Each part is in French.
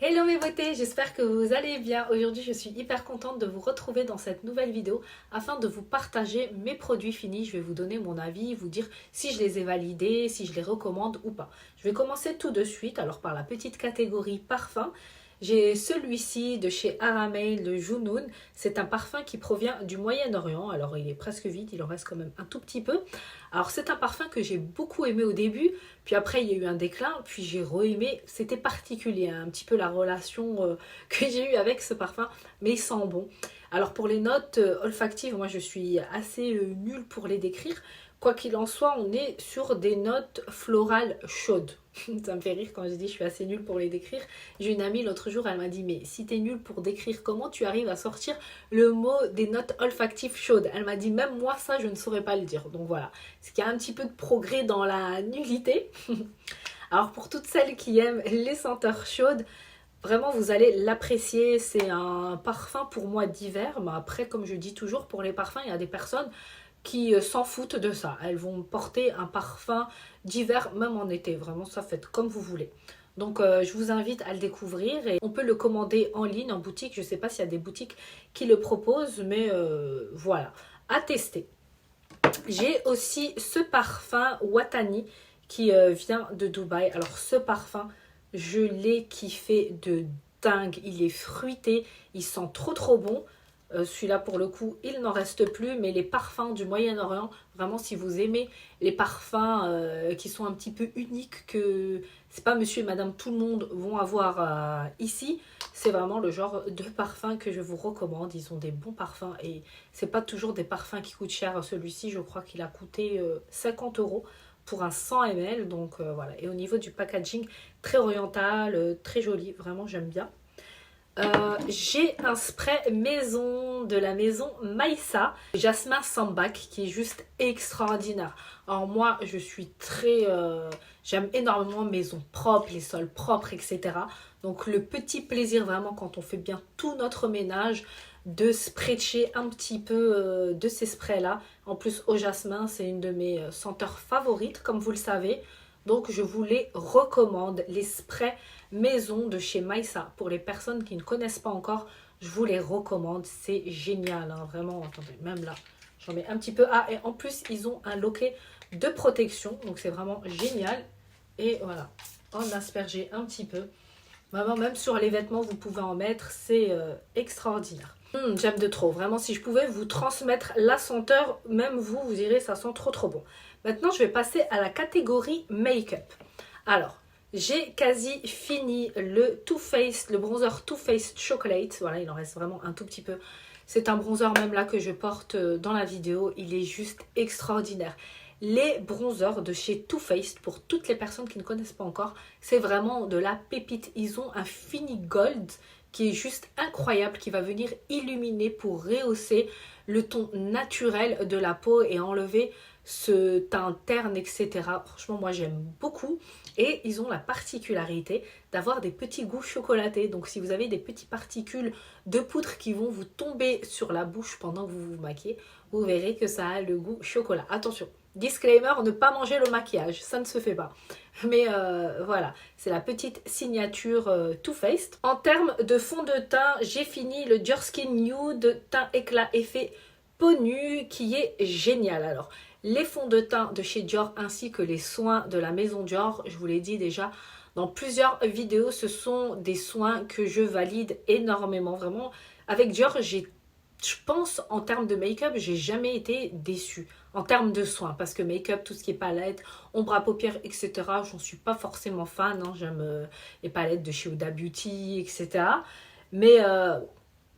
Hello mes beautés, j'espère que vous allez bien. Aujourd'hui, je suis hyper contente de vous retrouver dans cette nouvelle vidéo afin de vous partager mes produits finis. Je vais vous donner mon avis, vous dire si je les ai validés, si je les recommande ou pas. Je vais commencer tout de suite alors par la petite catégorie parfum. J'ai celui-ci de chez Aramail de Junoon. C'est un parfum qui provient du Moyen-Orient. Alors il est presque vide, il en reste quand même un tout petit peu. Alors c'est un parfum que j'ai beaucoup aimé au début. Puis après, il y a eu un déclin, puis j'ai re-aimé. C'était particulier, hein, un petit peu la relation que j'ai eue avec ce parfum, mais il sent bon. Alors pour les notes olfactives, moi je suis assez nulle pour les décrire. Quoi qu'il en soit, on est sur des notes florales chaudes. Ça me fait rire quand je dis je suis assez nulle pour les décrire. J'ai une amie l'autre jour, elle m'a dit mais si t'es nulle pour décrire, comment tu arrives à sortir le mot des notes olfactives chaudes? Elle m'a dit même moi ça je ne saurais pas le dire. Donc voilà, c'est qu'il y a un petit peu de progrès dans la nullité. Alors pour toutes celles qui aiment les senteurs chaudes, vraiment vous allez l'apprécier. C'est un parfum pour moi d'hiver, mais après comme je dis toujours, pour les parfums il y a des personnes qui s'en foutent de ça. Elles vont porter un parfum d'hiver même en été. Vraiment ça faites comme vous voulez. Donc je vous invite à le découvrir et on peut le commander en ligne, en boutique. Je ne sais pas s'il y a des boutiques qui le proposent, mais voilà, à tester. J'ai aussi ce parfum Watani qui vient de Dubaï. Alors ce parfum, je l'ai kiffé de dingue. Il est fruité, il sent trop bon. Celui-là pour le coup, il n'en reste plus. Mais les parfums du Moyen-Orient, vraiment si vous aimez les parfums qui sont un petit peu uniques, que c'est pas monsieur et madame tout le monde vont avoir ici, c'est vraiment le genre de parfum que je vous recommande. Ils ont des bons parfums et c'est pas toujours des parfums qui coûtent cher. Celui-ci, je crois qu'il a coûté 50 € pour un 100 ml. Donc voilà. Et au niveau du packaging, très oriental, très joli. Vraiment, j'aime bien. J'ai un spray maison de la maison Maïssa, Jasmin Sambac, qui est juste extraordinaire. Alors moi, je suis très... j'aime énormément maison propre, les sols propres, etc. Donc le petit plaisir vraiment quand on fait bien tout notre ménage, de spritcher un petit peu de ces sprays-là. En plus, au jasmin, c'est une de mes senteurs favorites, comme vous le savez. Donc je vous les recommande, les sprays maison de chez Maïssa. Pour les personnes qui ne connaissent pas encore, je vous les recommande. C'est génial, hein, vraiment. Attendez, même là, j'en mets un petit peu. Ah, et en plus, ils ont un loquet de protection. Donc, c'est vraiment génial. Et voilà, on asperger un petit peu. Vraiment, même sur les vêtements, vous pouvez en mettre. C'est extraordinaire. J'aime de trop. Vraiment, si je pouvais vous transmettre la senteur, même vous, vous direz, ça sent trop bon. Maintenant, je vais passer à la catégorie make-up. Alors, j'ai quasi fini le Too Faced, le bronzer Too Faced Chocolate. Voilà, il en reste vraiment un tout petit peu. C'est un bronzer même là que je porte dans la vidéo. Il est juste extraordinaire. Les bronzers de chez Too Faced, pour toutes les personnes qui ne connaissent pas encore, c'est vraiment de la pépite. Ils ont un fini gold qui est juste incroyable, qui va venir illuminer pour rehausser le ton naturel de la peau et enlever ce teint terne, etc. Franchement, moi j'aime beaucoup. Et ils ont la particularité d'avoir des petits goûts chocolatés. Donc si vous avez des petites particules de poudre qui vont vous tomber sur la bouche pendant que vous vous maquillez, vous verrez que ça a le goût chocolat. Attention, disclaimer, ne pas manger le maquillage, ça ne se fait pas. Mais voilà, c'est la petite signature Too Faced. En termes de fond de teint, j'ai fini le Dior Skin Nude teint éclat effet peau nue qui est génial. Alors, les fonds de teint de chez Dior ainsi que les soins de la maison Dior, je vous l'ai dit déjà dans plusieurs vidéos, ce sont des soins que je valide énormément. Vraiment, avec Dior, je pense en termes de make-up, j'ai jamais été déçue. En termes de soins, parce que make-up, tout ce qui est palette, ombre à paupières, etc., j'en suis pas forcément fan. Hein. J'aime les palettes de chez Huda Beauty, etc. Mais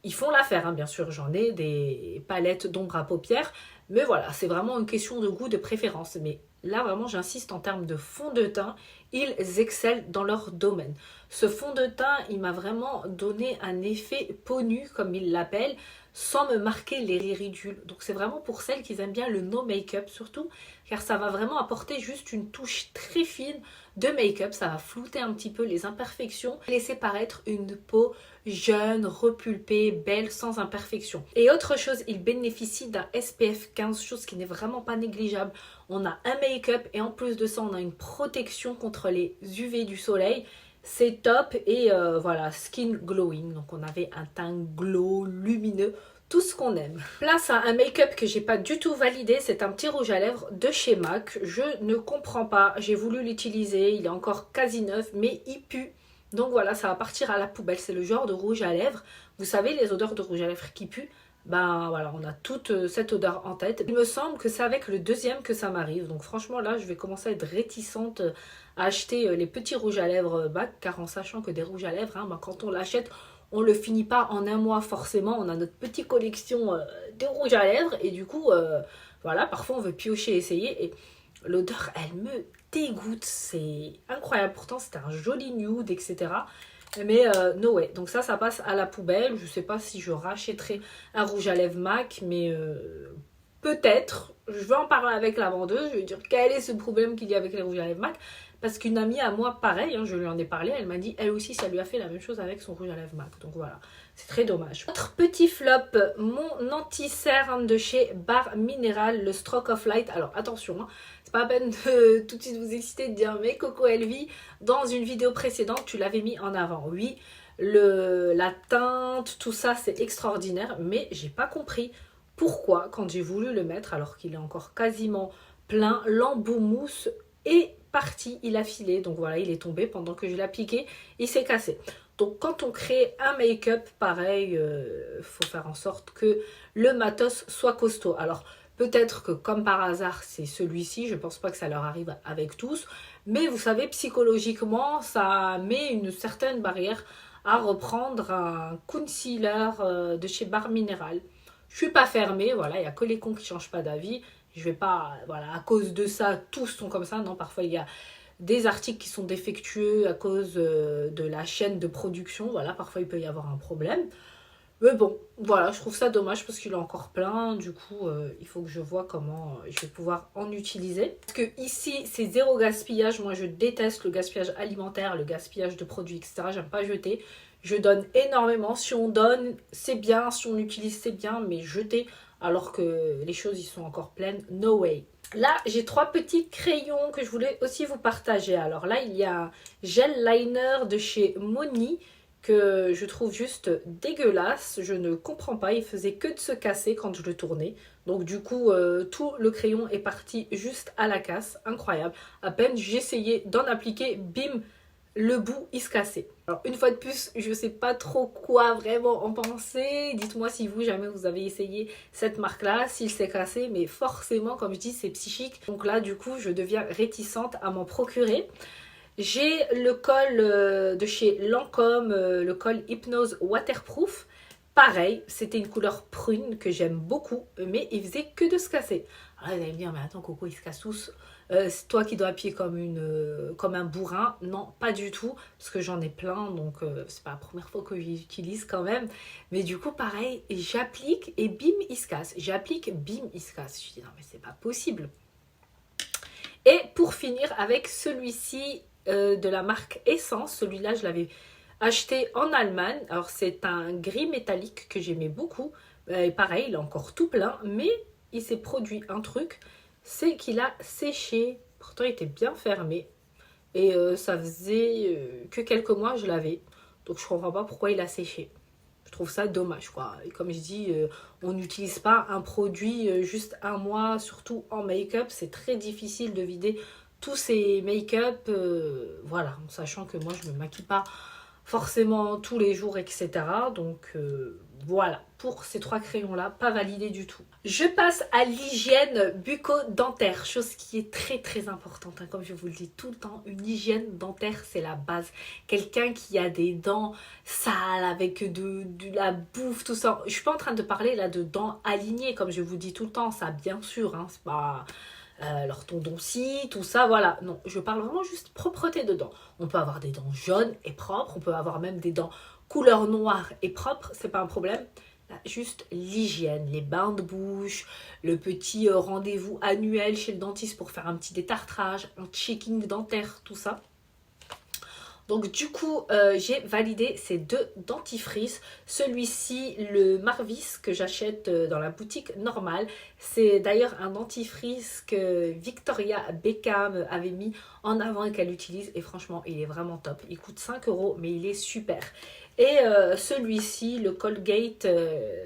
ils font l'affaire, hein, bien sûr. J'en ai des palettes d'ombre à paupières. Mais voilà, c'est vraiment une question de goût, de préférence. Mais là, vraiment, j'insiste en termes de fond de teint. Ils excellent dans leur domaine. Ce fond de teint, il m'a vraiment donné un effet peau nue, comme ils l'appellent, sans me marquer les ridules. Donc c'est vraiment pour celles qui aiment bien le no make-up surtout, car ça va vraiment apporter juste une touche très fine de make-up. Ça va flouter un petit peu les imperfections, laisser paraître une peau jeune, repulpée, belle, sans imperfection. Et autre chose, il bénéficie d'un SPF 15, chose qui n'est vraiment pas négligeable. On a un make-up et en plus de ça, on a une protection contre les UV du soleil. c'est top. Et voilà, skin glowing, donc on avait un teint glow, lumineux, tout ce qu'on aime. Place à un make-up que j'ai pas du tout validé, c'est un petit rouge à lèvres de chez MAC. Je ne comprends pas, j'ai voulu l'utiliser, il est encore quasi neuf, mais il pue. Donc voilà, ça va partir à la poubelle. C'est le genre de rouge à lèvres, vous savez, les odeurs de rouge à lèvres qui puent. Ben voilà, on a toute cette odeur en tête. Il me semble que c'est avec le deuxième que ça m'arrive. Donc franchement là, je vais commencer à être réticente à acheter les petits rouges à lèvres MAC, car en sachant que des rouges à lèvres, hein, ben, quand on l'achète, on le finit pas en un mois forcément. On a notre petite collection de rouges à lèvres et du coup, voilà, parfois on veut piocher, essayer et l'odeur, elle me dégoûte. C'est incroyable. Pourtant, c'était un joli nude, etc. Mais no way. Donc ça passe à la poubelle. Je sais pas si je rachèterai un rouge à lèvres MAC, mais peut-être. Je vais en parler avec la vendeuse. Je vais dire quel est ce problème qu'il y a avec les rouges à lèvres MAC. Parce qu'une amie à moi, pareil, hein, je lui en ai parlé, elle m'a dit, elle aussi, ça lui a fait la même chose avec son rouge à lèvres MAC. Donc voilà, c'est très dommage. Autre petit flop, mon anti-cerne de chez Bar Mineral, le Stroke of Light. Alors attention, hein, c'est pas à peine de tout de suite vous exciter de dire, mais Coco Elvie, dans une vidéo précédente, tu l'avais mis en avant. Oui, la teinte, tout ça, c'est extraordinaire, mais j'ai pas compris pourquoi, quand j'ai voulu le mettre, alors qu'il est encore quasiment plein, l'embout mousse est parti, il a filé, donc voilà, il est tombé pendant que je l'ai appliqué, il s'est cassé. Donc quand on crée un make-up, pareil, faut faire en sorte que le matos soit costaud. Alors peut-être que comme par hasard, c'est celui-ci, je pense pas que ça leur arrive avec tous, mais vous savez, psychologiquement, ça met une certaine barrière à reprendre un concealer de chez Bar Mineral. Je suis pas fermée, voilà, il n'y a que les cons qui changent pas d'avis. Je vais pas, voilà, à cause de ça, tous sont comme ça. Non, parfois il y a des articles qui sont défectueux à cause de la chaîne de production. Voilà, parfois il peut y avoir un problème. Mais bon, voilà, je trouve ça dommage parce qu'il est encore plein. Du coup, il faut que je vois comment je vais pouvoir en utiliser. Parce que ici, c'est zéro gaspillage. Moi, je déteste le gaspillage alimentaire, le gaspillage de produits, etc. J'aime pas jeter. Je donne énormément. Si on donne, c'est bien. Si on utilise, c'est bien. Mais jeter, alors que les choses, ils sont encore pleines, no way. Là, j'ai 3 petits crayons que je voulais aussi vous partager. Alors là, il y a un gel liner de chez Moni que je trouve juste dégueulasse. Je ne comprends pas, il faisait que de se casser quand je le tournais. Donc du coup, tout le crayon est parti juste à la casse. Incroyable. À peine j'essayais d'en appliquer, bim, le bout il se cassait. Alors une fois de plus, je sais pas trop quoi vraiment en penser. Dites-moi si vous, jamais vous avez essayé cette marque-là, s'il s'est cassé. Mais forcément, comme je dis, c'est psychique. Donc là, du coup, je deviens réticente à m'en procurer. J'ai le col de chez Lancôme, le col Hypnose Waterproof. Pareil, c'était une couleur prune que j'aime beaucoup, mais il faisait que de se casser. Alors vous allez me dire, mais attends Coco, il se casse tous. C'est toi qui dois appuyer comme un bourrin. Non, pas du tout, parce que j'en ai plein, donc c'est pas la première fois que j'utilise quand même. Mais du coup, pareil, j'applique et bim, il se casse. J'applique, bim, il se casse. Je dis, non mais c'est pas possible. Et pour finir avec celui-ci, de la marque Essence. Celui-là, je l'avais acheté en Allemagne. Alors, c'est un gris métallique que j'aimais beaucoup. Et pareil, il est encore tout plein. Mais il s'est produit un truc, c'est qu'il a séché. Pourtant, il était bien fermé. Et ça faisait que quelques mois je l'avais. Donc, je comprends pas pourquoi il a séché. Je trouve ça dommage, quoi. Et comme je dis, on n'utilise pas un produit juste un mois, surtout en make-up. C'est très difficile de vider tous ces make-up, voilà, en sachant que moi je me maquille pas forcément tous les jours, etc. Donc voilà, pour ces 3 crayons là, pas validé du tout. Je passe à l'hygiène bucco-dentaire, chose qui est très très importante, hein. Comme je vous le dis tout le temps, une hygiène dentaire c'est la base. Quelqu'un qui a des dents sales avec de la bouffe, tout ça. Je suis pas en train de parler là de dents alignées, comme je vous dis tout le temps, ça bien sûr, hein, c'est pas l'orthodontie, tout ça, voilà. Non, je parle vraiment juste propreté de dents. On peut avoir des dents jaunes et propres, on peut avoir même des dents couleur noire et propre, c'est pas un problème. Là, juste l'hygiène, les bains de bouche, le petit rendez-vous annuel chez le dentiste pour faire un petit détartrage, un checking dentaire, tout ça. Donc du coup, j'ai validé ces deux dentifrices. Celui-ci, le Marvis que j'achète dans la boutique normale. C'est d'ailleurs un dentifrice que Victoria Beckham avait mis en avant et qu'elle utilise. Et franchement, il est vraiment top. Il coûte 5 euros, mais il est super. Et celui-ci, le Colgate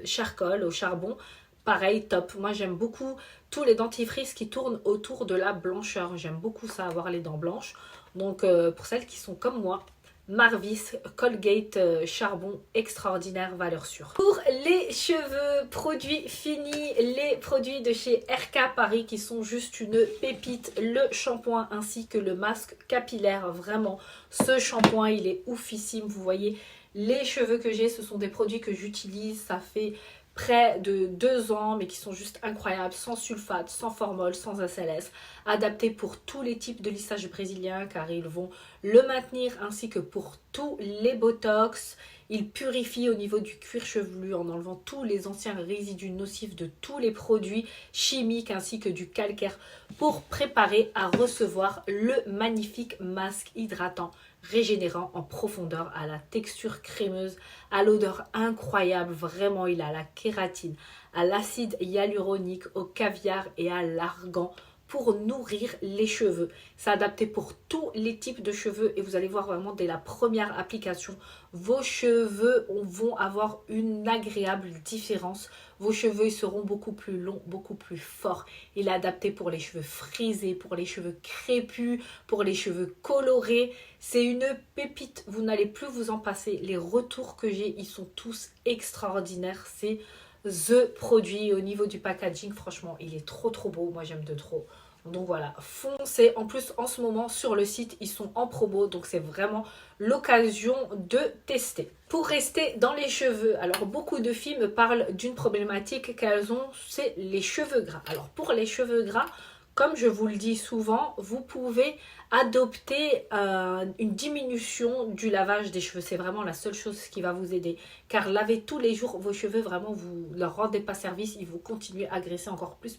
Charcoal au charbon, pareil, top. Moi, j'aime beaucoup tous les dentifrices qui tournent autour de la blancheur. J'aime beaucoup ça, avoir les dents blanches. Donc, pour celles qui sont comme moi, Marvis, Colgate, charbon, extraordinaire, valeur sûre. Pour les cheveux, produits finis, les produits de chez RK Paris qui sont juste une pépite, le shampoing ainsi que le masque capillaire. Vraiment, ce shampoing, il est oufissime. Vous voyez, les cheveux que j'ai, ce sont des produits que j'utilise. Ça fait près de 2 ans, mais qui sont juste incroyables, sans sulfate, sans formol, sans SLS, adaptés pour tous les types de lissage brésilien, car ils vont le maintenir, ainsi que pour tous les botox. Ils purifient au niveau du cuir chevelu en enlevant tous les anciens résidus nocifs de tous les produits chimiques, ainsi que du calcaire, pour préparer à recevoir le magnifique masque hydratant régénérant en profondeur, à la texture crémeuse, à l'odeur incroyable. Vraiment, il a la kératine, à l'acide hyaluronique, au caviar et à l'argan pour nourrir les cheveux. C'est adapté pour tous les types de cheveux et vous allez voir vraiment dès la première application, vos cheveux vont avoir une agréable différence. Vos cheveux seront beaucoup plus longs, beaucoup plus forts. Il est adapté pour les cheveux frisés, pour les cheveux crépus, pour les cheveux colorés. C'est une pépite, vous n'allez plus vous en passer. Les retours que j'ai, ils sont tous extraordinaires. C'est the produit. Au niveau du packaging, franchement, il est trop beau. Moi, j'aime de trop. Donc voilà, foncez. En plus, en ce moment, sur le site, ils sont en promo. Donc c'est vraiment l'occasion de tester. Pour rester dans les cheveux, alors beaucoup de filles me parlent d'une problématique qu'elles ont, c'est les cheveux gras. Alors pour les cheveux gras, comme je vous le dis souvent, vous pouvez adopter une diminution du lavage des cheveux. C'est vraiment la seule chose qui va vous aider. Car laver tous les jours vos cheveux, vraiment, vous ne leur rendez pas service. Ils vont continuer à graisser encore plus.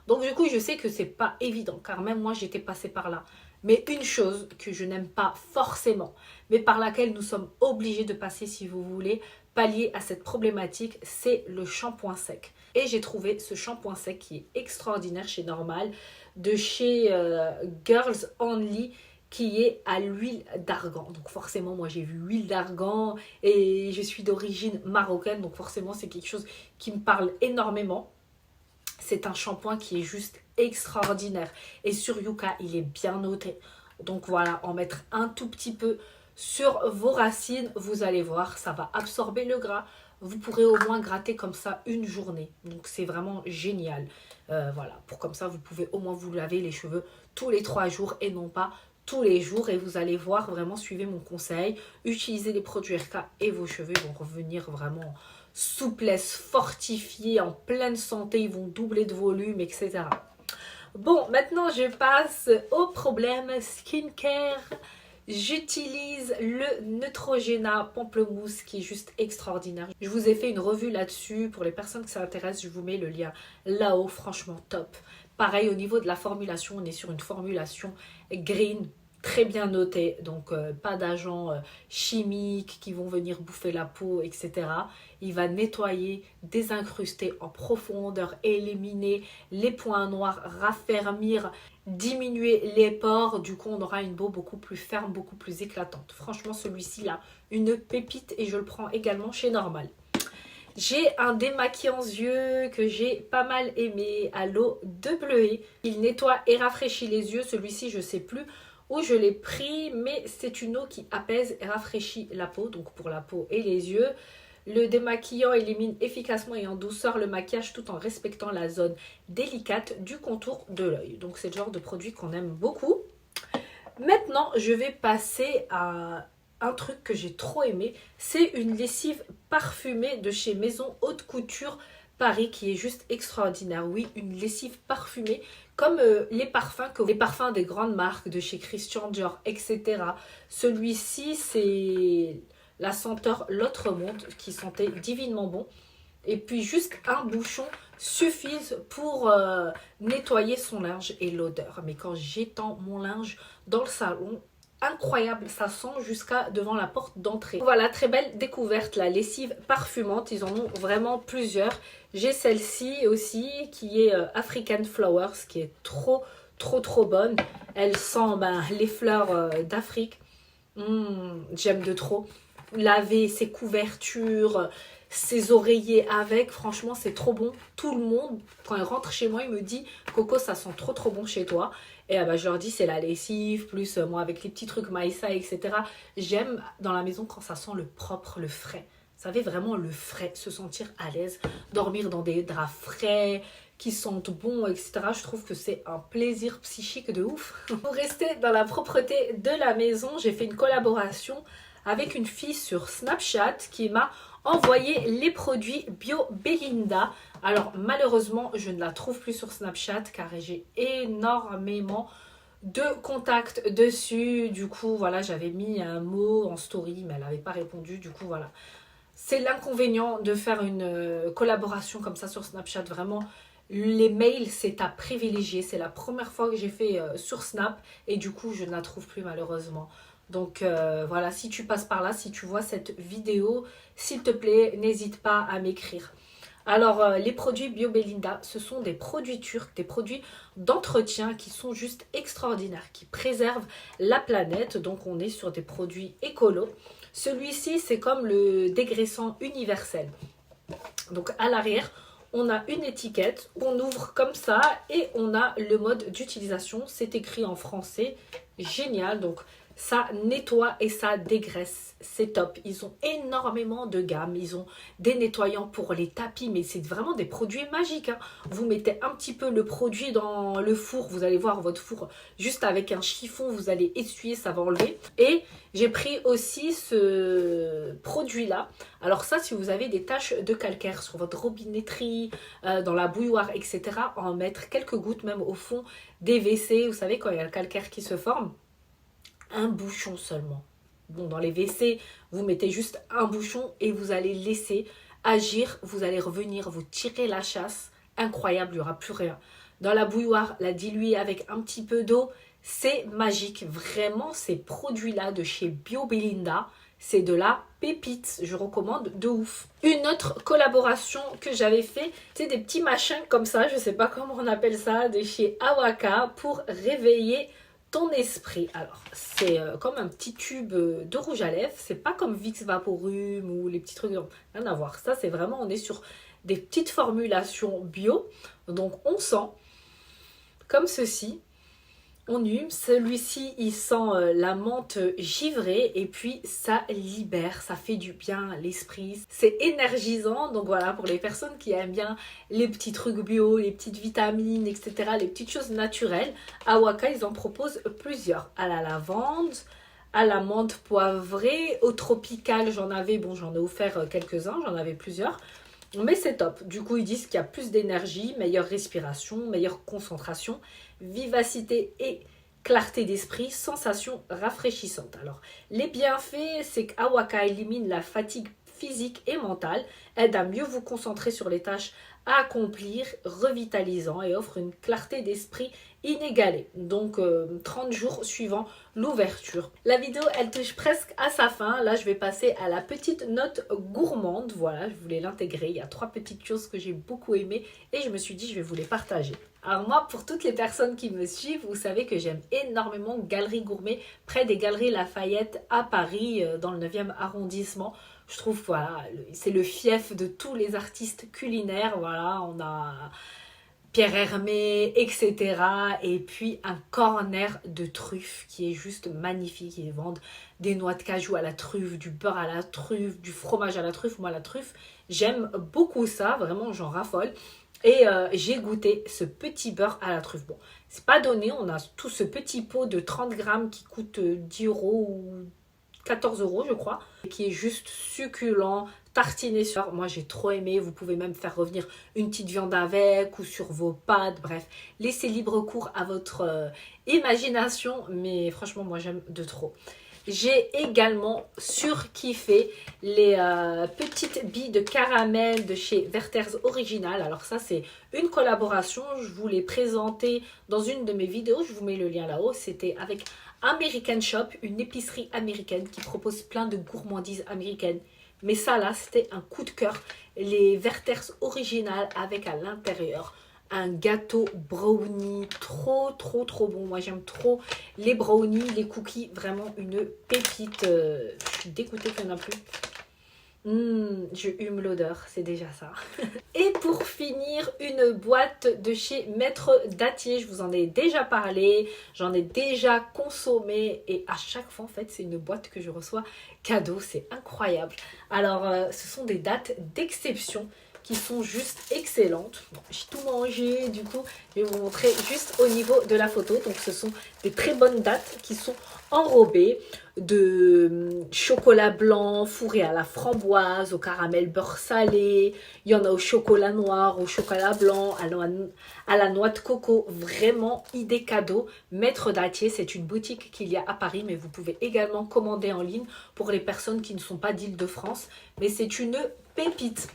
Donc du coup, je sais que c'est pas évident. Car même moi, j'étais passée par là. Mais une chose que je n'aime pas forcément, mais par laquelle nous sommes obligés de passer si vous voulez pallier à cette problématique, c'est le shampoing sec. Et j'ai trouvé ce shampoing sec qui est extraordinaire chez Normal, de chez Girls Only, qui est à l'huile d'argan. Donc forcément, moi j'ai vu huile d'argan et je suis d'origine marocaine, donc forcément c'est quelque chose qui me parle énormément. C'est un shampoing qui est juste extraordinaire. Et sur Yuka, il est bien noté. Donc voilà, en mettre un tout petit peu sur vos racines, vous allez voir, ça va absorber le gras. Vous pourrez au moins gratter comme ça une journée. Donc c'est vraiment génial. Voilà, pour comme ça, vous pouvez au moins vous laver les cheveux tous les 3 jours et non pas tous les jours. Et vous allez voir, vraiment, suivez mon conseil. Utilisez les produits RK et vos cheveux vont revenir vraiment souplesse, fortifiés, en pleine santé. Ils vont doubler de volume, etc. Bon, maintenant, je passe au problème skincare. J'utilise le Neutrogena Pamplemousse qui est juste extraordinaire. Je vous ai fait une revue là-dessus. Pour les personnes que ça intéresse, je vous mets le lien là-haut. Franchement, top. Pareil, au niveau de la formulation, on est sur une formulation green, très bien notée. Donc, pas d'agents chimiques qui vont venir bouffer la peau, etc. Il va nettoyer, désincruster en profondeur, éliminer les points noirs, raffermir, diminuer les pores. Du coup, on aura une peau beaucoup plus ferme, beaucoup plus éclatante. Franchement, celui-ci là, une pépite et je le prends également chez Normal. J'ai un démaquillant yeux que j'ai pas mal aimé à l'eau de bleuet. Il nettoie et rafraîchit les yeux. Celui-ci, je sais plus où je l'ai pris, mais c'est une eau qui apaise et rafraîchit la peau, donc pour la peau et les yeux. Le démaquillant élimine efficacement et en douceur le maquillage tout en respectant la zone délicate du contour de l'œil. Donc c'est le genre de produit qu'on aime beaucoup. Maintenant, je vais passer à un truc que j'ai trop aimé. C'est une lessive parfumée de chez Maison Haute Couture Paris qui est juste extraordinaire. Oui, une lessive parfumée comme les parfums des grandes marques de chez Christian Dior, etc. Celui-ci, c'est la senteur L'Autre Monde qui sentait divinement bon. Et puis juste un bouchon suffisent pour nettoyer son linge et l'odeur. Mais quand j'étends mon linge dans le salon, incroyable, ça sent jusqu'à devant la porte d'entrée. Voilà, très belle découverte, la lessive parfumante, ils en ont vraiment plusieurs. J'ai celle-ci aussi qui est African Flowers, qui est trop bonne. Elle sent les fleurs d'Afrique. J'aime de trop. Laver ses couvertures, ses oreillers avec, franchement c'est trop bon. Tout le monde, quand il rentre chez moi, il me dit Coco, ça sent trop bon chez toi. Et je leur dis c'est la lessive, plus moi avec les petits trucs Maïssa, etc. J'aime dans la maison quand ça sent le propre, le frais. Vous savez, vraiment le frais, se sentir à l'aise, dormir dans des draps frais, qui sentent bon, etc. Je trouve que c'est un plaisir psychique de ouf. Pour rester dans la propreté de la maison, j'ai fait une collaboration avec une fille sur Snapchat qui m'a envoyé les produits Bio Belinda. Alors malheureusement, je ne la trouve plus sur Snapchat car j'ai énormément de contacts dessus. Du coup, voilà, j'avais mis un mot en story, mais elle n'avait pas répondu. Du coup, voilà. C'est l'inconvénient de faire une collaboration comme ça sur Snapchat. Vraiment, les mails, c'est à privilégier. C'est la première fois que j'ai fait sur Snap et du coup, je ne la trouve plus malheureusement. Donc voilà, si tu passes par là, si tu vois cette vidéo, s'il te plaît, n'hésite pas à m'écrire. Alors, les produits Bio Belinda, ce sont des produits turcs, des produits d'entretien qui sont juste extraordinaires, qui préservent la planète. Donc, on est sur des produits écolos. Celui-ci, c'est comme le dégraissant universel. Donc, à l'arrière, on a une étiquette, on ouvre comme ça et on a le mode d'utilisation. C'est écrit en français, génial. Donc, ça nettoie et ça dégraisse, c'est top. Ils ont énormément de gamme, ils ont des nettoyants pour les tapis, mais c'est vraiment des produits magiques, hein. Vous mettez un petit peu le produit dans le four, vous allez voir votre four, juste avec un chiffon, vous allez essuyer, ça va enlever. Et j'ai pris aussi ce produit-là. Alors ça, si vous avez des taches de calcaire sur votre robinetterie, dans la bouilloire, etc., en mettre quelques gouttes même au fond des WC, vous savez, quand il y a le calcaire qui se forme, un bouchon seulement. Bon, dans les WC, vous mettez juste un bouchon et vous allez laisser agir. Vous allez revenir, vous tirer la chasse. Incroyable, il n'y aura plus rien. Dans la bouilloire, la diluer avec un petit peu d'eau, c'est magique. Vraiment, ces produits-là de chez Bio Belinda, c'est de la pépite. Je recommande de ouf. Une autre collaboration que j'avais fait, c'est des petits machins comme ça, je ne sais pas comment on appelle ça, de chez Awaka pour réveiller ton esprit. Alors, c'est comme un petit tube de rouge à lèvres. C'est pas comme Vicks Vaporum ou les petits trucs. Rien à voir. Ça, c'est vraiment, on est sur des petites formulations bio. Donc, on sent comme ceci. On hume. Celui-ci, il sent la menthe givrée et puis ça libère, ça fait du bien à l'esprit. C'est énergisant, donc voilà, pour les personnes qui aiment bien les petits trucs bio, les petites vitamines, etc., les petites choses naturelles, Awaka, ils en proposent plusieurs. À la lavande, à la menthe poivrée, au tropical, j'en avais offert quelques-uns, j'en avais plusieurs. Mais c'est top. Du coup, ils disent qu'il y a plus d'énergie, meilleure respiration, meilleure concentration, vivacité et clarté d'esprit, sensation rafraîchissante. Alors, les bienfaits, c'est qu'Awaka élimine la fatigue physique et mentale, aide à mieux vous concentrer sur les tâches à accomplir, revitalisant et offre une clarté d'esprit inégalée. Donc 30 jours suivant l'ouverture. La vidéo, elle touche presque à sa fin. Là, je vais passer à la petite note gourmande. Voilà, je voulais l'intégrer. Il y a 3 petites choses que j'ai beaucoup aimées et je me suis dit, je vais vous les partager. Alors moi, pour toutes les personnes qui me suivent, vous savez que j'aime énormément Galeries Gourmet, près des Galeries Lafayette à Paris, dans le 9e arrondissement. Je trouve, voilà, c'est le fief de tous les artistes culinaires. Voilà, on a Pierre Hermé, etc. Et puis un corner de truffes qui est juste magnifique. Ils vendent des noix de cajou à la truffe, du beurre à la truffe, du fromage à la truffe. Moi, la truffe, j'aime beaucoup ça. Vraiment, j'en raffole. Et j'ai goûté ce petit beurre à la truffe. Bon, c'est pas donné. On a tout ce petit pot de 30 grammes qui coûte 10 euros ou 14 euros, je crois. Qui est juste succulent, tartiné sur. Moi, j'ai trop aimé. Vous pouvez même faire revenir une petite viande avec ou sur vos pâtes. Bref, laissez libre cours à votre imagination. Mais franchement, moi, j'aime de trop. J'ai également surkiffé les petites billes de caramel de chez Werther's Original. Alors ça, c'est une collaboration. Je vous l'ai présenté dans une de mes vidéos. Je vous mets le lien là-haut. C'était avec American Shop, une épicerie américaine qui propose plein de gourmandises américaines. Mais ça là, c'était un coup de cœur. Les Werther's originales avec à l'intérieur un gâteau brownie trop trop trop bon. Moi j'aime trop les brownies, les cookies, vraiment une pépite. Je suis dégoûtée qu'il n'y en a plus. Je hume l'odeur, c'est déjà ça. Et pour finir, une boîte de chez Maître Dattier. Je vous en ai déjà parlé, j'en ai déjà consommé et à chaque fois en fait c'est une boîte que je reçois cadeau, c'est incroyable. Alors ce sont des dattes d'exception qui sont juste excellentes. Bon, j'ai tout mangé, du coup je vais vous montrer juste au niveau de la photo. Donc ce sont des très bonnes dattes qui sont enrobées de chocolat blanc fourré à la framboise, au caramel beurre salé. Il y en a au chocolat noir, au chocolat blanc, à la noix de coco. Vraiment idée cadeau. Maître Dattier, c'est une boutique qu'il y a à Paris, mais vous pouvez également commander en ligne pour les personnes qui ne sont pas d'Île-de-France. Mais c'est une pépite.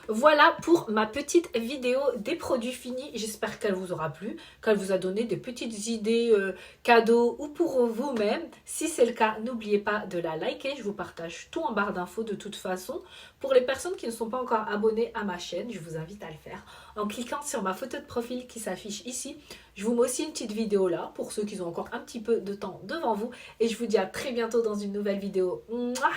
Voilà pour ma petite vidéo des produits finis. J'espère qu'elle vous aura plu, qu'elle vous a donné des petites idées cadeaux ou pour vous-même. Si c'est le cas, n'oubliez pas de la liker. Je vous partage tout en barre d'infos de toute façon. Pour les personnes qui ne sont pas encore abonnées à ma chaîne, je vous invite à le faire en cliquant sur ma photo de profil qui s'affiche ici. Je vous mets aussi une petite vidéo là pour ceux qui ont encore un petit peu de temps devant vous. Et je vous dis à très bientôt dans une nouvelle vidéo. Mouah.